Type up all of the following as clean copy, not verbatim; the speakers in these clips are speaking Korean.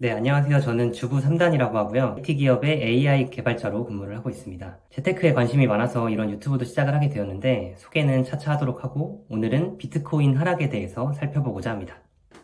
네, 안녕하세요. 저는 주부 3단이라고 하고요. IT 기업의 AI 개발자로 근무를 하고 있습니다. 재테크에 관심이 많아서 이런 유튜브도 시작을 하게 되었는데 소개는 차차 하도록 하고 오늘은 비트코인 하락에 대해서 살펴보고자 합니다.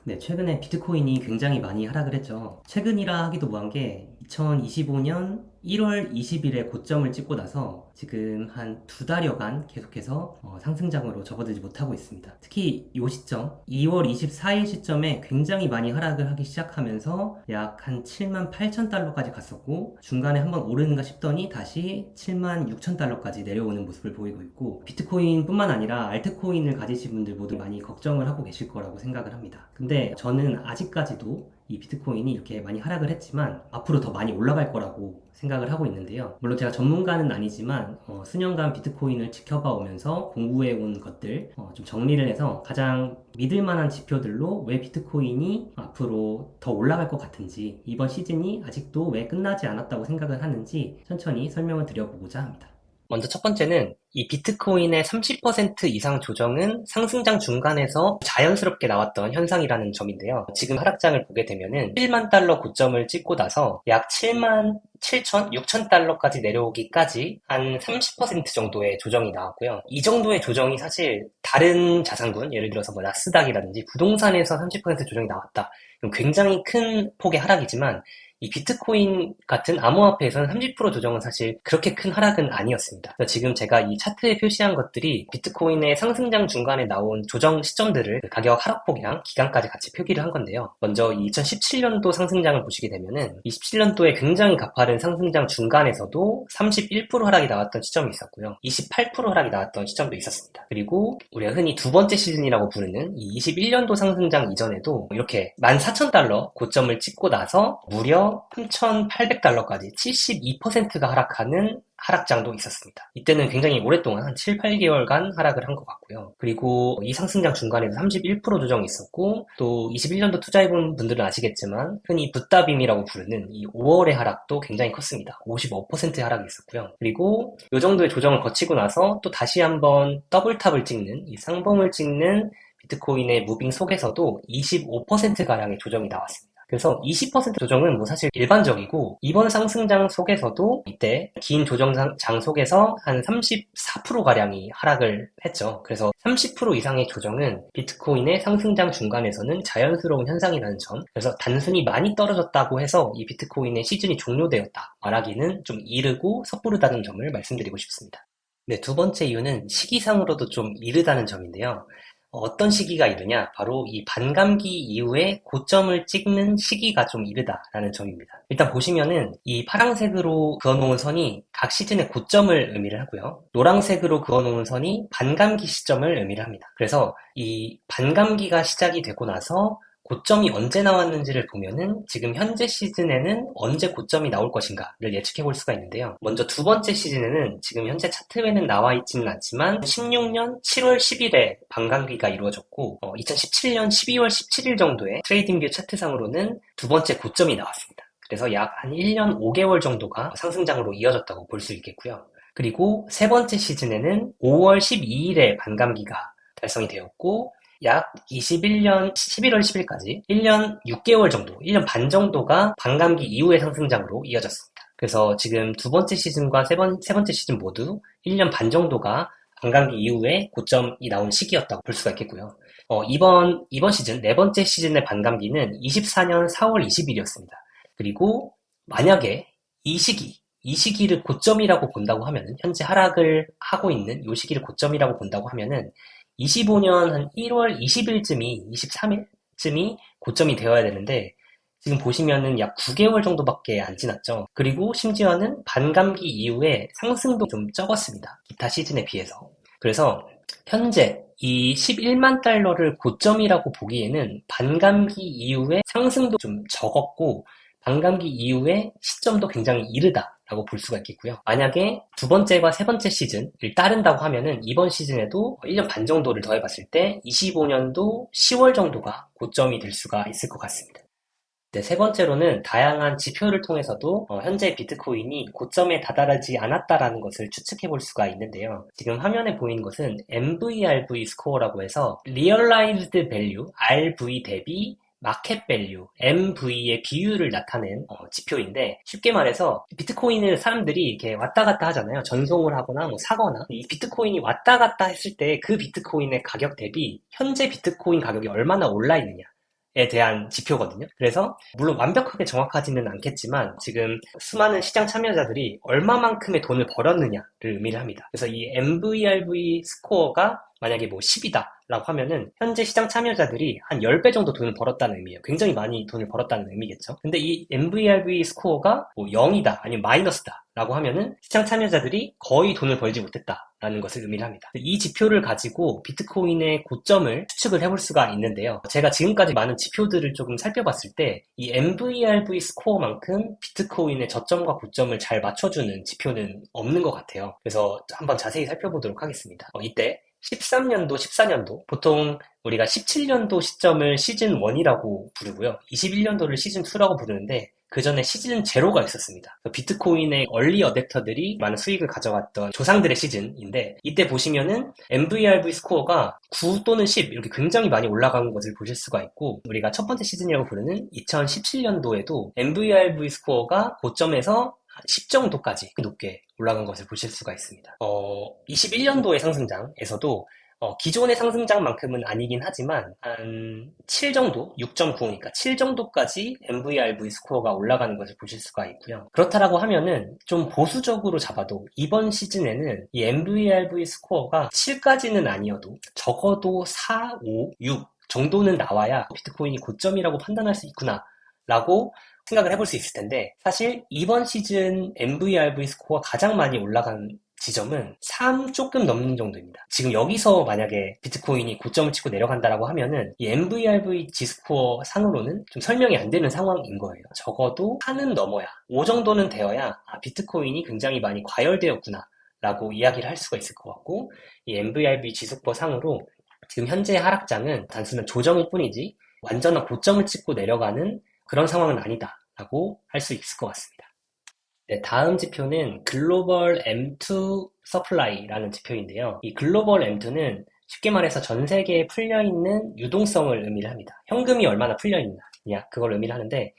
네, 최근에 비트코인이 굉장히 많이 하락을 했죠. 최근이라 하기도 뭐한 게 2025년 1월 20일에 고점을 찍고 나서 지금 한 두 달여간 계속해서 상승장으로 접어들지 못하고 있습니다. 특히 이 시점, 2월 24일 시점에 굉장히 많이 하락을 하기 시작하면서 약 한 7만 8천 달러까지 갔었고 중간에 한번 오르는가 싶더니 다시 7만 6천 달러까지 내려오는 모습을 보이고 있고 비트코인뿐만 아니라 알트코인을 가지신 분들 모두 많이 걱정을 하고 계실 거라고 생각을 합니다. 근데 저는 아직까지도 이 비트코인이 이렇게 많이 하락을 했지만 앞으로 더 많이 올라갈 거라고 생각을 하고 있는데요. 물론 제가 전문가는 아니지만 수년간 비트코인을 지켜봐 오면서 공부해 온 것들 좀 정리를 해서 가장 믿을 만한 지표들로 왜 비트코인이 앞으로 더 올라갈 것 같은지 이번 시즌이 아직도 왜 끝나지 않았다고 생각을 하는지 천천히 설명을 드려보고자 합니다. 먼저 첫 번째는 이 비트코인의 30% 이상 조정은 상승장 중간에서 자연스럽게 나왔던 현상이라는 점인데요. 지금 하락장을 보게 되면은 7만 달러 고점을 찍고 나서 약 7만 7천, 6천 달러까지 내려오기까지 한 30% 정도의 조정이 나왔고요. 이 정도의 조정이 사실 다른 자산군, 예를 들어서 뭐 나스닥이라든지 부동산에서 30% 조정이 나왔다. 그럼 굉장히 큰 폭의 하락이지만 이 비트코인 같은 암호화폐에서는 30% 조정은 사실 그렇게 큰 하락은 아니었습니다. 그래서 지금 제가 이 차트에 표시한 것들이 비트코인의 상승장 중간에 나온 조정 시점들을 그 가격 하락폭이랑 기간까지 같이 표기를 한 건데요. 먼저 이 2017년도 상승장을 보시게 되면은 27년도에 굉장히 가파른 상승장 중간에서도 31% 하락이 나왔던 시점이 있었고요. 28% 하락이 나왔던 시점도 있었습니다. 그리고 우리가 흔히 두 번째 시즌이라고 부르는 이 21년도 상승장 이전에도 이렇게 14,000달러 고점을 찍고 나서 무려 3,800달러까지 72%가 하락하는 하락장도 있었습니다. 이때는 굉장히 오랫동안 한 7, 8개월간 하락을 한 것 같고요. 그리고 이 상승장 중간에도 31% 조정이 있었고 또 21년도 투자해본 분들은 아시겠지만 흔히 붓다빔이라고 부르는 이 5월의 하락도 굉장히 컸습니다. 55%의 하락이 있었고요. 그리고 이 정도의 조정을 거치고 나서 또 다시 한번 더블탑을 찍는 이 쌍봉을 찍는 비트코인의 무빙 속에서도 25%가량의 조정이 나왔습니다. 그래서 20% 조정은 뭐 사실 일반적이고 이번 상승장 속에서도 이때 긴 조정장 속에서 한 34%가량이 하락을 했죠. 그래서 30% 이상의 조정은 비트코인의 상승장 중간에서는 자연스러운 현상이라는 점. 그래서 단순히 많이 떨어졌다고 해서 이 비트코인의 시즌이 종료되었다 말하기는 좀 이르고 섣부르다는 점을 말씀드리고 싶습니다. 네, 두 번째 이유는 시기상으로도 좀 이르다는 점인데요. 어떤 시기가 이르냐? 바로 이 반감기 이후에 고점을 찍는 시기가 좀 이르다라는 점입니다. 일단 보시면은 이 파란색으로 그어놓은 선이 각 시즌의 고점을 의미를 하고요. 노란색으로 그어놓은 선이 반감기 시점을 의미를 합니다. 그래서 이 반감기가 시작이 되고 나서 고점이 언제 나왔는지를 보면은 지금 현재 시즌에는 언제 고점이 나올 것인가를 예측해 볼 수가 있는데요. 먼저 두 번째 시즌에는 지금 현재 차트에는 나와 있지는 않지만 16년 7월 10일에 반감기가 이루어졌고 2017년 12월 17일 정도에 트레이딩뷰 차트상으로는 두 번째 고점이 나왔습니다. 그래서 약 한 1년 5개월 정도가 상승장으로 이어졌다고 볼 수 있겠고요. 그리고 세 번째 시즌에는 5월 12일에 반감기가 달성이 되었고 약 21년 11월 10일까지 1년 6개월 정도, 1년 반 정도가 반감기 이후의 상승장으로 이어졌습니다. 그래서 지금 두 번째 시즌과 세 번째 시즌 모두 1년 반 정도가 반감기 이후에 고점이 나온 시기였다고 볼 수가 있겠고요. 이번 시즌, 네 번째 시즌의 반감기는 24년 4월 20일이었습니다. 그리고 만약에 이 시기를 고점이라고 본다고 하면은, 현재 하락을 하고 있는 이 시기를 고점이라고 본다고 하면은, 25년 한 1월 20일쯤이, 23일쯤이 고점이 되어야 되는데, 지금 보시면은 약 9개월 정도밖에 안 지났죠. 그리고 심지어는 반감기 이후에 상승도 좀 적었습니다. 기타 시즌에 비해서. 그래서 현재 이 11만 달러를 고점이라고 보기에는 반감기 이후에 상승도 좀 적었고, 반감기 이후에 시점도 굉장히 이르다라고 볼 수가 있겠고요. 만약에 두 번째와 세 번째 시즌을 따른다고 하면은 이번 시즌에도 1년 반 정도를 더해봤을 때 25년도 10월 정도가 고점이 될 수가 있을 것 같습니다. 네, 세 번째로는 다양한 지표를 통해서도 현재 비트코인이 고점에 다다르지 않았다라는 것을 추측해 볼 수가 있는데요. 지금 화면에 보이는 것은 MVRV 스코어라고 해서 Realized Value, RV 대비 마켓 밸류, MV의 비율을 나타낸 지표인데 쉽게 말해서 비트코인을 사람들이 이렇게 왔다 갔다 하잖아요. 전송을 하거나 뭐 사거나 이 비트코인이 왔다 갔다 했을 때 그 비트코인의 가격 대비 현재 비트코인 가격이 얼마나 올라 있느냐 에 대한 지표거든요. 그래서 물론 완벽하게 정확하지는 않겠지만 지금 수많은 시장 참여자들이 얼마만큼의 돈을 벌었느냐를 의미를 합니다. 그래서 이 MVRV 스코어가 만약에 뭐 10이다 라고 하면은 현재 시장 참여자들이 한 10배 정도 돈을 벌었다는 의미예요. 굉장히 많이 돈을 벌었다는 의미겠죠. 근데 이 MVRV 스코어가 뭐 0이다 아니면 마이너스다 라고 하면은 시장 참여자들이 거의 돈을 벌지 못했다 라는 것을 의미를 합니다. 이 지표를 가지고 비트코인의 고점을 추측을 해볼 수가 있는데요. 제가 지금까지 많은 지표들을 조금 살펴봤을 때 이 MVRV 스코어만큼 비트코인의 저점과 고점을 잘 맞춰주는 지표는 없는 것 같아요. 그래서 한번 자세히 살펴보도록 하겠습니다. 이때 13년도, 14년도, 보통 우리가 17년도 시점을 시즌 1이라고 부르고요. 21년도를 시즌 2라고 부르는데 그 전에 시즌 0가 있었습니다. 비트코인의 얼리 어댑터들이 많은 수익을 가져갔던 조상들의 시즌인데 이때 보시면은 MVRV 스코어가 9 또는 10 이렇게 굉장히 많이 올라간 것을 보실 수가 있고 우리가 첫 번째 시즌이라고 부르는 2017년도에도 MVRV 스코어가 고점에서 10 정도까지 높게 올라간 것을 보실 수가 있습니다. 21년도의 상승장에서도 기존의 상승장만큼은 아니긴 하지만 한 7 정도, 6.95니까 7 정도까지 MVRV 스코어가 올라가는 것을 보실 수가 있고요. 그렇다라고 하면은 좀 보수적으로 잡아도 이번 시즌에는 이 MVRV 스코어가 7까지는 아니어도 적어도 4, 5, 6 정도는 나와야 비트코인이 고점이라고 판단할 수 있구나 라고 생각을 해볼 수 있을 텐데 사실 이번 시즌 MVRV 스코어가 가장 많이 올라간 지점은 3 조금 넘는 정도입니다. 지금 여기서 만약에 비트코인이 고점을 치고 내려간다라고 하면은 이 MVRV G스코어 상으로는 좀 설명이 안 되는 상황인 거예요. 적어도 4는 넘어야 5 정도는 되어야 비트코인이 굉장히 많이 과열되었구나 라고 이야기를 할 수가 있을 것 같고 이 MVRV G스코어 상으로 지금 현재 하락장은 단순한 조정일 뿐이지 완전한 고점을 찍고 내려가는 그런 상황은 아니다 라고 할 수 있을 것 같습니다. 네, 다음 지표는 글로벌 M2 서플라이라는 지표인데요. 이 글로벌 M2는 쉽게 말해서 전 세계에 풀려있는 유동성을 의미를 합니다. 현금이 얼마나 풀려있느냐 그걸 의미를 하는데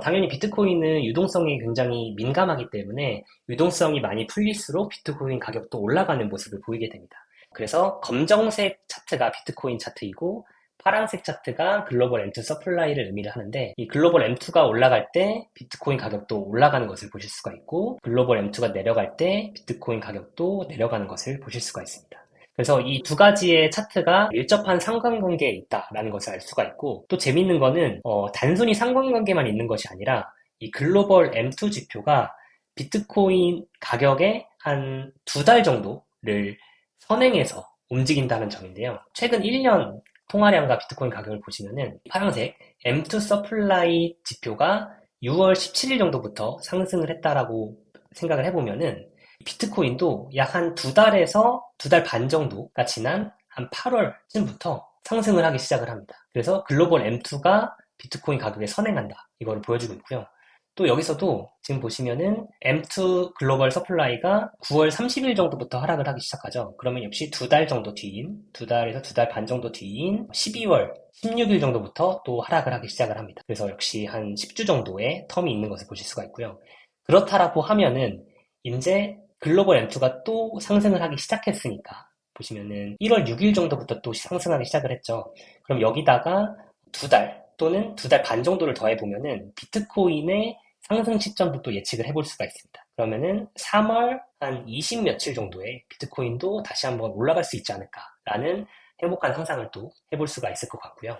당연히 비트코인은 유동성이 굉장히 민감하기 때문에 유동성이 많이 풀릴수록 비트코인 가격도 올라가는 모습을 보이게 됩니다. 그래서 검정색 차트가 비트코인 차트이고 파란색 차트가 글로벌 M2 서플라이를 의미를 하는데 이 글로벌 M2가 올라갈 때 비트코인 가격도 올라가는 것을 보실 수가 있고 글로벌 M2가 내려갈 때 비트코인 가격도 내려가는 것을 보실 수가 있습니다. 그래서 이 두 가지의 차트가 밀접한 상관관계에 있다라는 것을 알 수가 있고 또 재밌는 거는 단순히 상관관계만 있는 것이 아니라 이 글로벌 M2 지표가 비트코인 가격의 한 2달 정도를 선행해서 움직인다는 점인데요. 최근 1년 통화량과 비트코인 가격을 보시면은 파란색 M2 서플라이 지표가 6월 17일 정도부터 상승을 했다라고 생각을 해보면은 비트코인도 약 한 2달에서 2달 반 정도가 지난 한 8월쯤부터 상승을 하기 시작을 합니다. 그래서 글로벌 M2가 비트코인 가격에 선행한다. 이거를 보여주고 있고요. 또 여기서도 지금 보시면은 M2 글로벌 서플라이가 9월 30일 정도부터 하락을 하기 시작하죠. 그러면 역시 2달 정도 뒤인, 2달에서 2달 반 정도 뒤인 12월 16일 정도부터 또 하락을 하기 시작을 합니다. 그래서 역시 한 10주 정도의 텀이 있는 것을 보실 수가 있고요. 그렇다라고 하면은 이제 글로벌 M2가 또 상승을 하기 시작했으니까 보시면은 1월 6일 정도부터 또 상승하기 시작을 했죠. 그럼 여기다가 2달 또는 2달 반 정도를 더해보면은 비트코인의 상승 시점도 또 예측을 해볼 수가 있습니다. 그러면은 3월 한 20 며칠 정도에 비트코인도 다시 한번 올라갈 수 있지 않을까라는 행복한 상상을 또 해볼 수가 있을 것 같고요.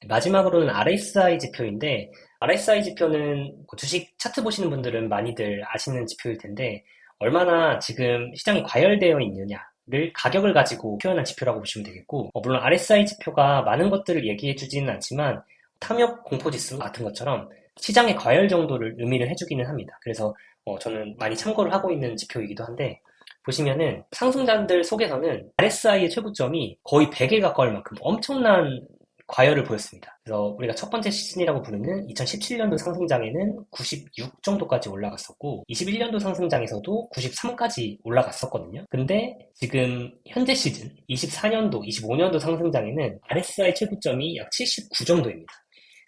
마지막으로는 RSI 지표인데 RSI 지표는 주식 차트 보시는 분들은 많이들 아시는 지표일 텐데 얼마나 지금 시장이 과열되어 있느냐를 가격을 가지고 표현한 지표라고 보시면 되겠고 물론 RSI 지표가 많은 것들을 얘기해 주지는 않지만 탐욕 공포지수 같은 것처럼 시장의 과열 정도를 의미를 해주기는 합니다. 그래서 저는 많이 참고를 하고 있는 지표이기도 한데 보시면은 상승자들 속에서는 RSI의 최고점이 거의 100에 가까울 만큼 엄청난 과열을 보였습니다. 그래서 우리가 첫 번째 시즌이라고 부르는 2017년도 상승장에는 96 정도까지 올라갔었고 21년도 상승장에서도 93까지 올라갔었거든요. 근데 지금 현재 시즌 24년도, 25년도 상승장에는 RSI 최고점이 약 79 정도입니다.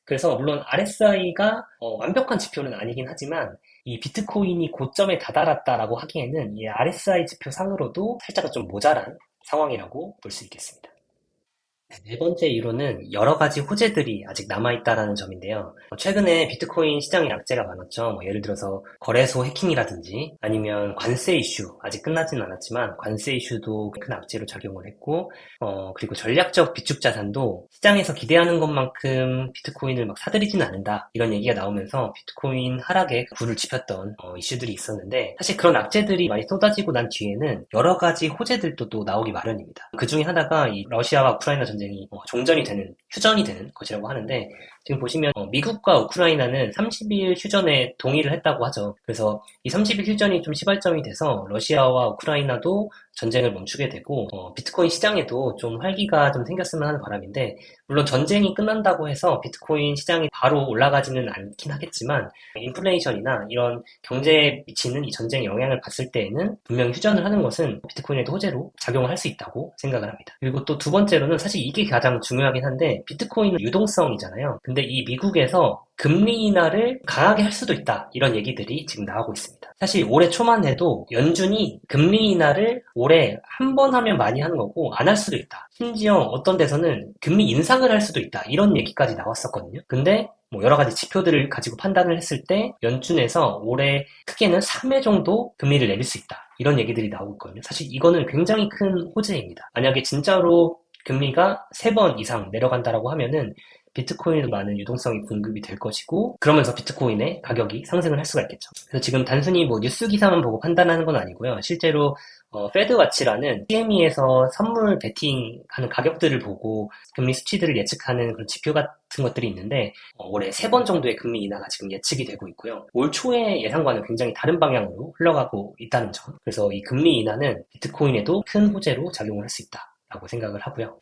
그래서 물론 RSI가 완벽한 지표는 아니긴 하지만 이 비트코인이 고점에 다다랐다라고 하기에는 이 RSI 지표 상으로도 살짝 좀 모자란 상황이라고 볼 수 있겠습니다. 네 번째 이유로는 여러 가지 호재들이 아직 남아있다라는 점인데요. 최근에 비트코인 시장에 악재가 많았죠. 예를 들어서 거래소 해킹이라든지 아니면 관세 이슈, 아직 끝나지는 않았지만 관세 이슈도 큰 악재로 작용을 했고, 그리고 전략적 비축 자산도 시장에서 기대하는 것만큼 비트코인을 막 사들이지는 않는다. 이런 얘기가 나오면서 비트코인 하락에 불을 지폈던 이슈들이 있었는데, 사실 그런 악재들이 많이 쏟아지고 난 뒤에는 여러 가지 호재들도 또 나오기 마련입니다. 그 중에 하나가 이 러시아와 우크라이나 전쟁이 종전이 되는, 휴전이 되는 것이라고 하는데, 지금 보시면 미국과 우크라이나는 30일 휴전에 동의를 했다고 하죠. 그래서 이 30일 휴전이 좀 시발점이 돼서 러시아와 우크라이나도 전쟁을 멈추게 되고 비트코인 시장에도 좀 활기가 좀 생겼으면 하는 바람인데, 물론 전쟁이 끝난다고 해서 비트코인 시장이 바로 올라가지는 않긴 하겠지만 인플레이션이나 이런 경제에 미치는 이 전쟁의 영향을 봤을 때에는 분명히 휴전을 하는 것은 비트코인에도 호재로 작용을 할 수 있다고 생각을 합니다. 그리고 또 두 번째로는 사실 이게 가장 중요하긴 한데, 비트코인은 유동성이잖아요. 근데 이 미국에서 금리 인하를 강하게 할 수도 있다, 이런 얘기들이 지금 나오고 있습니다. 사실 올해 초만 해도 연준이 금리 인하를 올해 한 번 하면 많이 하는 거고 안 할 수도 있다, 심지어 어떤 데서는 금리 인상을 할 수도 있다, 이런 얘기까지 나왔었거든요. 근데 여러 가지 지표들을 가지고 판단을 했을 때 연준에서 올해 크게는 3회 정도 금리를 내릴 수 있다, 이런 얘기들이 나오고 있거든요. 사실 이거는 굉장히 큰 호재입니다. 만약에 진짜로 금리가 3번 이상 내려간다라고 하면은 비트코인에도 많은 유동성이 공급이 될 것이고, 그러면서 비트코인의 가격이 상승을 할 수가 있겠죠. 그래서 지금 단순히 뉴스 기사만 보고 판단하는 건 아니고요. 실제로 페드와치라는 CME에서 선물 베팅하는 가격들을 보고 금리 수치들을 예측하는 그런 지표 같은 것들이 있는데, 올해 3번 정도의 금리 인하가 지금 예측이 되고 있고요. 올 초의 예상과는 굉장히 다른 방향으로 흘러가고 있다는 점. 그래서 이 금리 인하는 비트코인에도 큰 호재로 작용을 할 수 있다라고 생각을 하고요.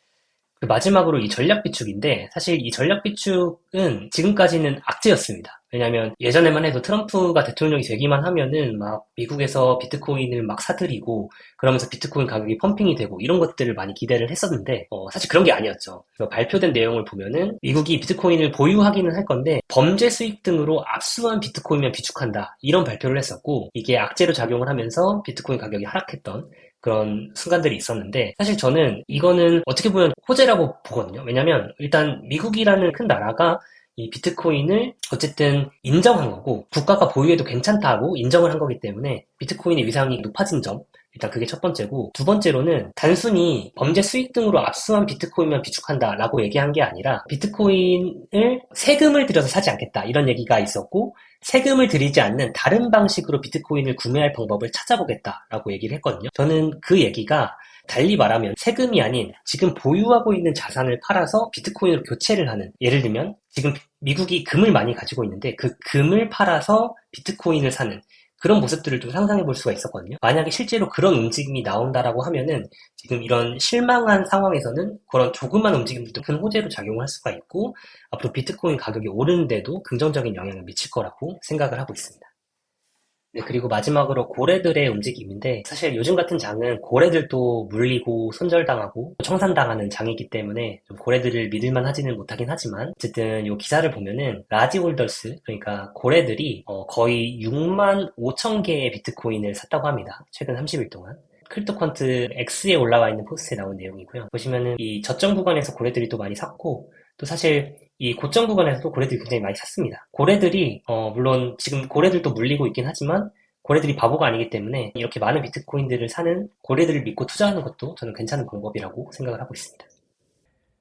마지막으로 이 전략 비축인데, 사실 이 전략 비축은 지금까지는 악재였습니다. 왜냐하면 예전에만 해도 트럼프가 대통령이 되기만 하면은 막 미국에서 비트코인을 막 사들이고 그러면서 비트코인 가격이 펌핑이 되고 이런 것들을 많이 기대를 했었는데, 사실 그런 게 아니었죠. 그래서 발표된 내용을 보면은 미국이 비트코인을 보유하기는 할 건데 범죄 수익 등으로 압수한 비트코인만 비축한다, 이런 발표를 했었고, 이게 악재로 작용을 하면서 비트코인 가격이 하락했던 그런 순간들이 있었는데, 사실 저는 이거는 어떻게 보면 호재라고 보거든요. 왜냐면 일단 미국이라는 큰 나라가 이 비트코인을 어쨌든 인정한 거고 국가가 보유해도 괜찮다고 인정을 한 거기 때문에 비트코인의 위상이 높아진 점, 일단 그게 첫 번째고, 두 번째로는 단순히 범죄 수익 등으로 압수한 비트코인만 비축한다라고 얘기한 게 아니라 비트코인을 세금을 들여서 사지 않겠다, 이런 얘기가 있었고, 세금을 들이지 않는 다른 방식으로 비트코인을 구매할 방법을 찾아보겠다라고 얘기를 했거든요. 저는 그 얘기가 달리 말하면 세금이 아닌 지금 보유하고 있는 자산을 팔아서 비트코인으로 교체를 하는, 예를 들면 지금 미국이 금을 많이 가지고 있는데 그 금을 팔아서 비트코인을 사는 그런 모습들을 좀 상상해 볼 수가 있었거든요. 만약에 실제로 그런 움직임이 나온다라고 하면은 지금 이런 실망한 상황에서는 그런 조그만 움직임들도 큰 호재로 작용을 할 수가 있고, 앞으로 비트코인 가격이 오르는데도 긍정적인 영향을 미칠 거라고 생각을 하고 있습니다. 네, 그리고 마지막으로 고래들의 움직임인데, 사실 요즘 같은 장은 고래들도 물리고 손절당하고 청산당하는 장이기 때문에 좀 고래들을 믿을만 하지는 못하긴 하지만, 어쨌든 이 기사를 보면은 라지 홀더스, 그러니까 고래들이 거의 6만 5천 개의 비트코인을 샀다고 합니다. 최근 30일 동안. 크립토퀀트 X에 올라와 있는 포스트에 나온 내용이고요. 보시면은 이 저점 구간에서 고래들이 또 많이 샀고, 또 사실 이 고점 구간에서도 고래들이 굉장히 많이 샀습니다. 고래들이 물론 지금 고래들도 물리고 있긴 하지만 고래들이 바보가 아니기 때문에 이렇게 많은 비트코인들을 사는 고래들을 믿고 투자하는 것도 저는 괜찮은 방법이라고 생각을 하고 있습니다.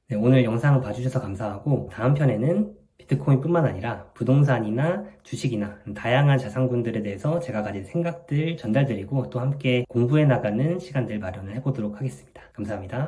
네, 오늘 영상 봐주셔서 감사하고, 다음 편에는 비트코인뿐만 아니라 부동산이나 주식이나 다양한 자산군들에 대해서 제가 가진 생각들 전달드리고 또 함께 공부해 나가는 시간들 마련을 해보도록 하겠습니다. 감사합니다.